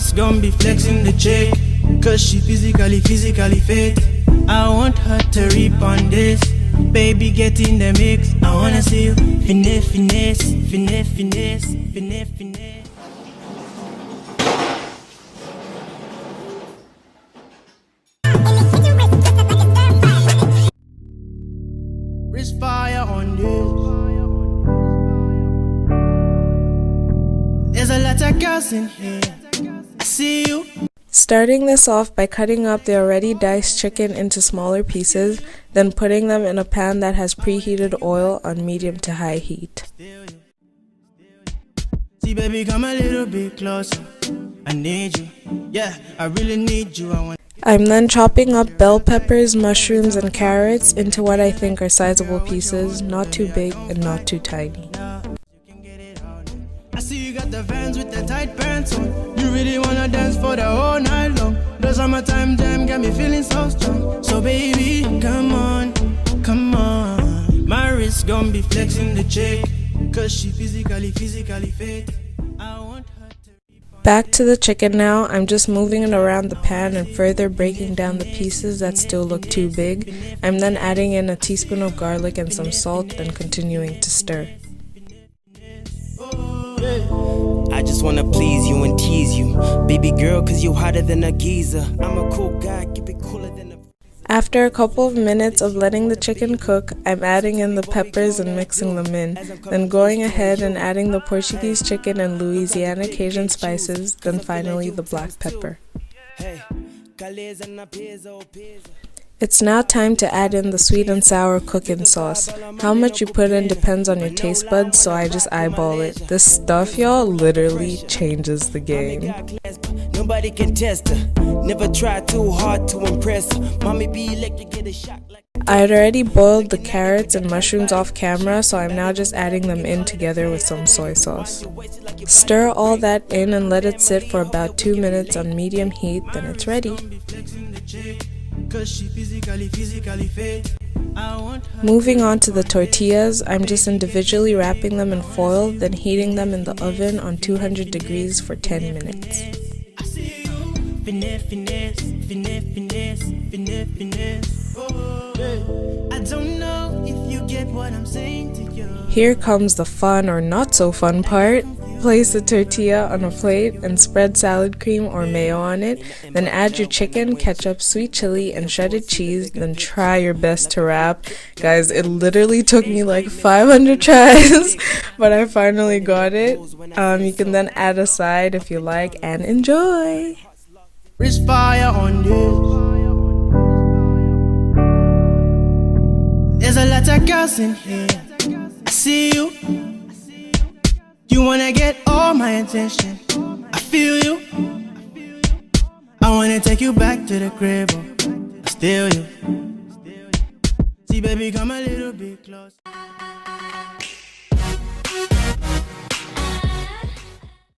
wrist gon' be flexing the chick, cause she physically fit. I want her to reap on this. Baby, get in the mix. I wanna see you finesse. Wrist fire on this. There's a lot of girls in here. I see you. Starting this off by cutting up the already diced chicken into smaller pieces, then putting them in a pan that has preheated oil on medium to high heat. See, baby, come a little bit closer. I need you. Yeah, I really need you. I'm then chopping up bell peppers, mushrooms, and carrots into what I think are sizable pieces, not too big and not too tiny. I see you got the Vans with the tight pants on. You really wanna dance for the whole night long. The summertime jam got me feeling so strong. So baby, come on. My wrist gon' be flexing the chick, cause she physically fit. I want her to... Back to the chicken now. I'm just moving it around the pan and further breaking down the pieces that still look too big. I'm then adding in a teaspoon of garlic and some salt, then continuing to stir. I just wanna please you and tease you, baby girl, cause you hotter than a geezer. I'm a cool guy, keep it cooler than a... After a couple of minutes of letting the chicken cook, I'm adding in the peppers and mixing them in, then going ahead and adding the Portuguese chicken and Louisiana Cajun spices, then finally the black pepper. It's now time to add in the sweet and sour cooking sauce. How much you put in depends on your taste buds, so I just eyeball it. This stuff, y'all, literally changes the game. Nobody can test her. Never try too hard to impress her. Mommy be electric, get a shock like... I had already boiled the carrots and mushrooms off camera, so I'm now just adding them in together with some soy sauce. Stir all that in and let it sit for about 2 minutes on medium heat, then it's ready. Moving on to the tortillas, I'm just individually wrapping them in foil, then heating them in the oven on 200 degrees for 10 minutes. Here comes the fun or not so fun part. Place the tortilla on a plate and spread salad cream or mayo on it. Then add your chicken, ketchup, sweet chili, and shredded cheese. Then try your best to wrap. Guys, it literally took me like 500 tries, but I finally got it. You can then add a side if you like and enjoy. Wrist fire on this. There's a lot of girls in here. I see you. You wanna get all my attention. I feel you. I wanna take you back to the crib. I steal you. See, baby, come a little bit close.